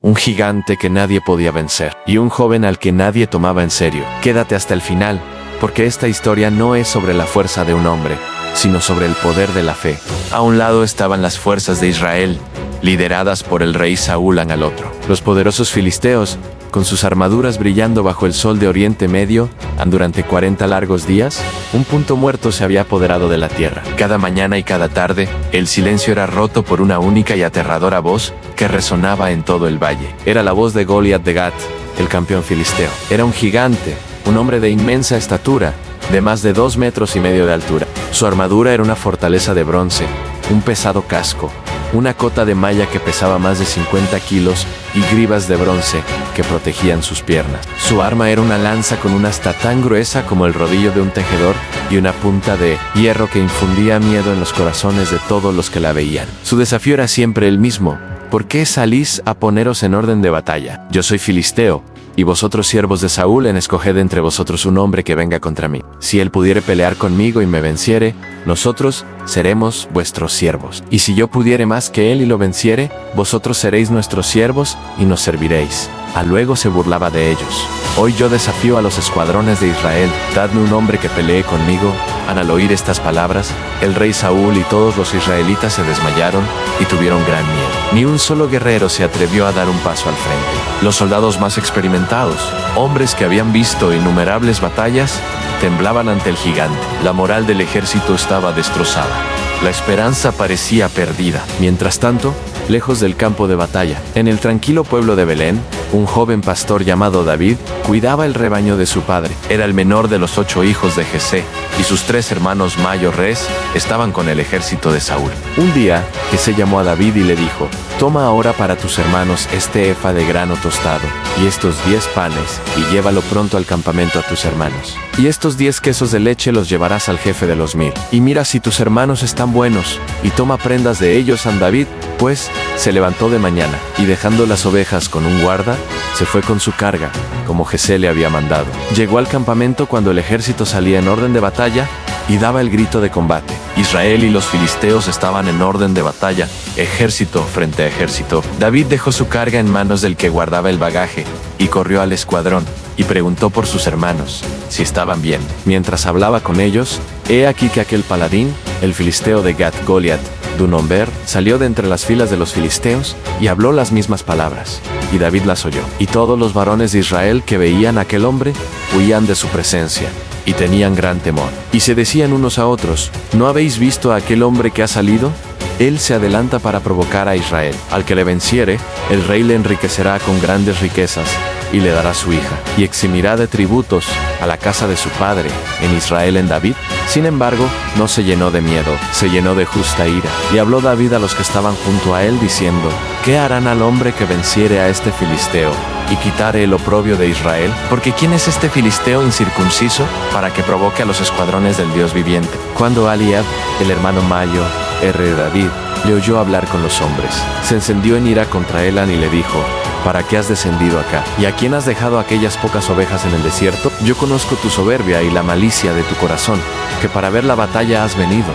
un gigante que nadie podía vencer, y un joven al que nadie tomaba en serio. Quédate hasta el final, porque esta historia no es sobre la fuerza de un hombre, sino sobre el poder de la fe. A un lado estaban las fuerzas de Israel, lideradas por el rey Saúl, al otro. Los poderosos filisteos, con sus armaduras brillando bajo el sol de Oriente Medio, durante 40 largos días, un punto muerto se había apoderado de la tierra. Cada mañana y cada tarde, el silencio era roto por una única y aterradora voz que resonaba en todo el valle. Era la voz de Goliat de Gat, el campeón filisteo. Era un gigante, un hombre de inmensa estatura, de más de 2,5 metros de altura. Su armadura era una fortaleza de bronce, un pesado casco, una cota de malla que pesaba más de 50 kilos y grivas de bronce que protegían sus piernas. Su arma era una lanza con una asta tan gruesa como el rodillo de un tejedor y una punta de hierro que infundía miedo en los corazones de todos los que la veían. Su desafío era siempre el mismo: ¿por qué salís a poneros en orden de batalla? Yo soy filisteo, y vosotros siervos de Saúl, escoged entre vosotros un hombre que venga contra mí. Si él pudiere pelear conmigo y me venciere, nosotros seremos vuestros siervos. Y si yo pudiere más que él y lo venciere, vosotros seréis nuestros siervos y nos serviréis. Luego se burlaba de ellos. Hoy yo desafío a los escuadrones de Israel, dadme un hombre que pelee conmigo. Al oír estas palabras, el rey Saúl y todos los israelitas se desmayaron y tuvieron gran miedo. Ni un solo guerrero se atrevió a dar un paso al frente. Los soldados más experimentados, hombres que habían visto innumerables batallas, temblaban ante el gigante. La moral del ejército estaba destrozada. La esperanza parecía perdida. Mientras tanto, lejos del campo de batalla, en el tranquilo pueblo de Belén, un joven pastor llamado David cuidaba el rebaño de su padre. Era el menor de los 8 hijos de Jesé, y sus 3 hermanos mayores estaban con el ejército de Saúl. Un día, Jesé llamó a David y le dijo: toma ahora para tus hermanos este efa de grano tostado, y estos 10 panes, y llévalo pronto al campamento a tus hermanos. Y estos 10 quesos de leche los llevarás al jefe de los 1000. Y mira si tus hermanos están buenos, y toma prendas de ellos. David, pues, se levantó de mañana, y dejando las ovejas con un guarda, se fue con su carga, como Jesé le había mandado. Llegó al campamento cuando el ejército salía en orden de batalla, y daba el grito de combate. Israel y los filisteos estaban en orden de batalla, ejército frente a ejército. David dejó su carga en manos del que guardaba el bagaje, y corrió al escuadrón, y preguntó por sus hermanos, si estaban bien. Mientras hablaba con ellos, he aquí que aquel paladín, el filisteo de Gat, Goliat, Dunomber, salió de entre las filas de los filisteos, y habló las mismas palabras, y David las oyó. Y todos los varones de Israel que veían a aquel hombre, huían de su presencia, y tenían gran temor. Y se decían unos a otros: ¿no habéis visto a aquel hombre que ha salido? Él se adelanta para provocar a Israel. Al que le venciere, el rey le enriquecerá con grandes riquezas, y le dará su hija, y eximirá de tributos a la casa de su padre, en Israel, en David. Sin embargo, no se llenó de miedo, se llenó de justa ira. Y habló David a los que estaban junto a él, diciendo: ¿qué harán al hombre que venciere a este filisteo, y quitare el oprobio de Israel? Porque ¿quién es este filisteo incircunciso, para que provoque a los escuadrones del Dios viviente? Cuando Eliab, el hermano mayor de David, le oyó hablar con los hombres, se encendió en ira contra él y le dijo: ¿para qué has descendido acá? ¿Y a quién has dejado aquellas pocas ovejas en el desierto? Yo conozco tu soberbia y la malicia de tu corazón, que para ver la batalla has venido.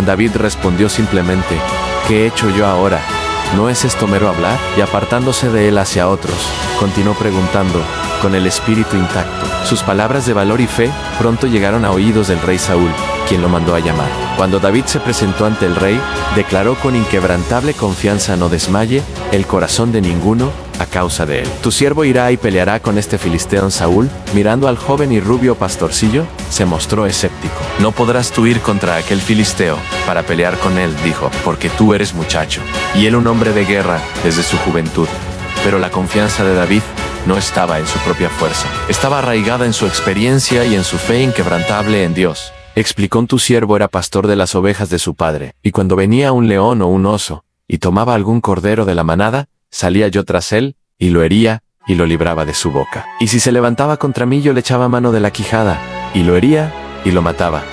David respondió simplemente: ¿qué he hecho yo ahora? ¿No es esto mero hablar? Y apartándose de él hacia otros, continuó preguntando, con el espíritu intacto. Sus palabras de valor y fe pronto llegaron a oídos del rey Saúl, quien lo mandó a llamar. Cuando David se presentó ante el rey, declaró con inquebrantable confianza: no desmaye el corazón de ninguno a causa de él. Tu siervo irá y peleará con este filisteo. Saúl, mirando al joven y rubio pastorcillo, se mostró escéptico. No podrás tú ir contra aquel filisteo para pelear con él, dijo, porque tú eres muchacho, y él un hombre de guerra desde su juventud. Pero la confianza de David no estaba en su propia fuerza, estaba arraigada en su experiencia y en su fe inquebrantable en Dios. Explicó: tu siervo era pastor de las ovejas de su padre, y cuando venía un león o un oso, y tomaba algún cordero de la manada, salía yo tras él, y lo hería, y lo libraba de su boca. Y si se levantaba contra mí, yo le echaba mano de la quijada, y lo hería, y lo mataba.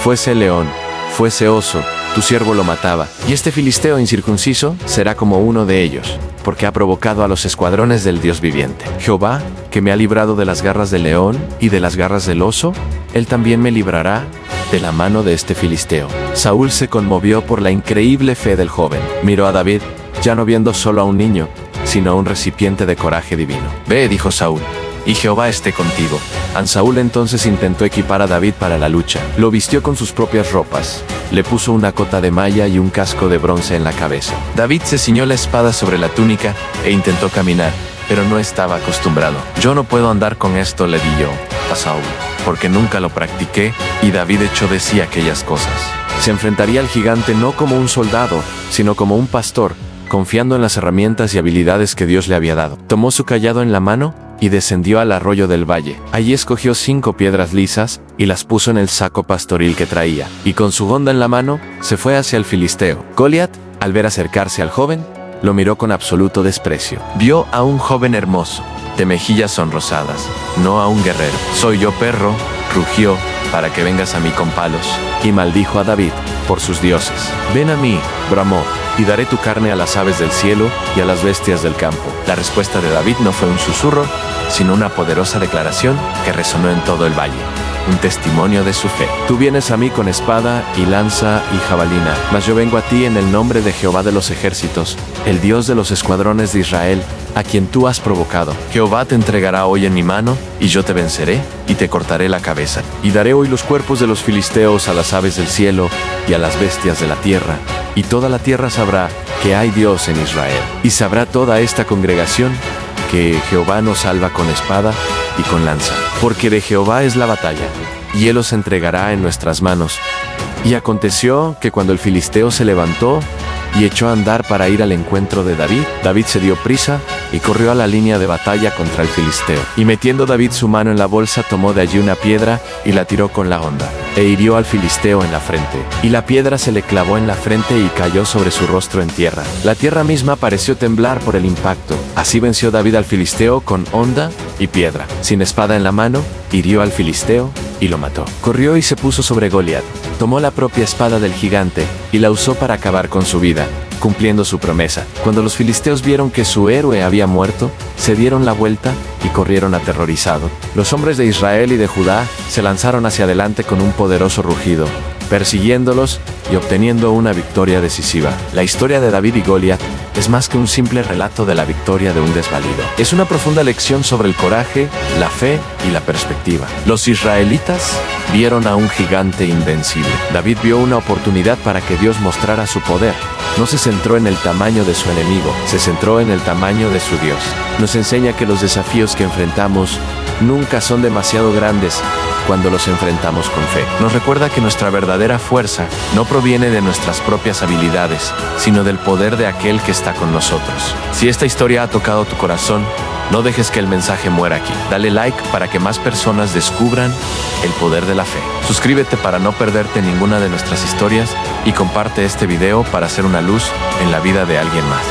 Fuese león, fuese oso, tu siervo lo mataba. Y este filisteo incircunciso será como uno de ellos, porque ha provocado a los escuadrones del Dios viviente. Jehová, que me ha librado de las garras del león y de las garras del oso, él también me librará de la mano de este filisteo. Saúl se conmovió por la increíble fe del joven. Miró a David, ya no viendo solo a un niño, sino un recipiente de coraje divino. Ve, dijo Saúl, y Jehová esté contigo. Saúl entonces intentó equipar a David para la lucha. Lo vistió con sus propias ropas. Le puso una cota de malla y un casco de bronce en la cabeza. David se ciñó la espada sobre la túnica e intentó caminar, pero no estaba acostumbrado. Yo no puedo andar con esto, le di yo a Saúl, porque nunca lo practiqué, y David echó de sí aquellas cosas. Se enfrentaría al gigante no como un soldado, sino como un pastor, confiando en las herramientas y habilidades que Dios le había dado. Tomó su cayado en la mano y descendió al arroyo del valle. Allí escogió 5 piedras lisas y las puso en el saco pastoril que traía, y con su honda en la mano se fue hacia el filisteo. Goliat, al ver acercarse al joven, lo miró con absoluto desprecio. Vio a un joven hermoso, de mejillas sonrosadas, no a un guerrero. Soy yo, perro, rugió, para que vengas a mí con palos. Y maldijo a David por sus dioses. Ven a mí, bramó, y daré tu carne a las aves del cielo y a las bestias del campo. La respuesta de David no fue un susurro, sino una poderosa declaración que resonó en todo el valle. Un testimonio de su fe. Tú vienes a mí con espada y lanza y jabalina, mas yo vengo a ti en el nombre de Jehová de los ejércitos, el Dios de los escuadrones de Israel, a quien tú has provocado. Jehová te entregará hoy en mi mano, y yo te venceré, y te cortaré la cabeza. Y daré hoy los cuerpos de los filisteos a las aves del cielo y a las bestias de la tierra, y toda la tierra sabrá que hay Dios en Israel. Y sabrá toda esta congregación que Jehová nos salva con espada y con lanza, porque de Jehová es la batalla, y él os entregará en nuestras manos. Y aconteció que cuando el filisteo se levantó y echó a andar para ir al encuentro de David, David se dio prisa y corrió a la línea de batalla contra el filisteo. Y metiendo David su mano en la bolsa, tomó de allí una piedra y la tiró con la honda, e hirió al filisteo en la frente. Y la piedra se le clavó en la frente y cayó sobre su rostro en tierra. La tierra misma pareció temblar por el impacto. Así venció David al filisteo con honda y piedra. Sin espada en la mano, hirió al filisteo y lo mató. Corrió y se puso sobre Goliat. Tomó la propia espada del gigante y la usó para acabar con su vida, cumpliendo su promesa. Cuando los filisteos vieron que su héroe había muerto, se dieron la vuelta y corrieron aterrorizados. Los hombres de Israel y de Judá se lanzaron hacia adelante con un poderoso rugido, persiguiéndolos y obteniendo una victoria decisiva. La historia de David y Goliat es más que un simple relato de la victoria de un desvalido. Es una profunda lección sobre el coraje, la fe y la perspectiva. Los israelitas vieron a un gigante invencible. David vio una oportunidad para que Dios mostrara su poder. No se centró en el tamaño de su enemigo, se centró en el tamaño de su Dios. Nos enseña que los desafíos que enfrentamos nunca son demasiado grandes cuando los enfrentamos con fe. Nos recuerda que nuestra verdadera fuerza no proviene de nuestras propias habilidades, sino del poder de aquel que está con nosotros. Si esta historia ha tocado tu corazón, no dejes que el mensaje muera aquí. Dale like para que más personas descubran el poder de la fe. Suscríbete para no perderte ninguna de nuestras historias y comparte este video para hacer una luz en la vida de alguien más.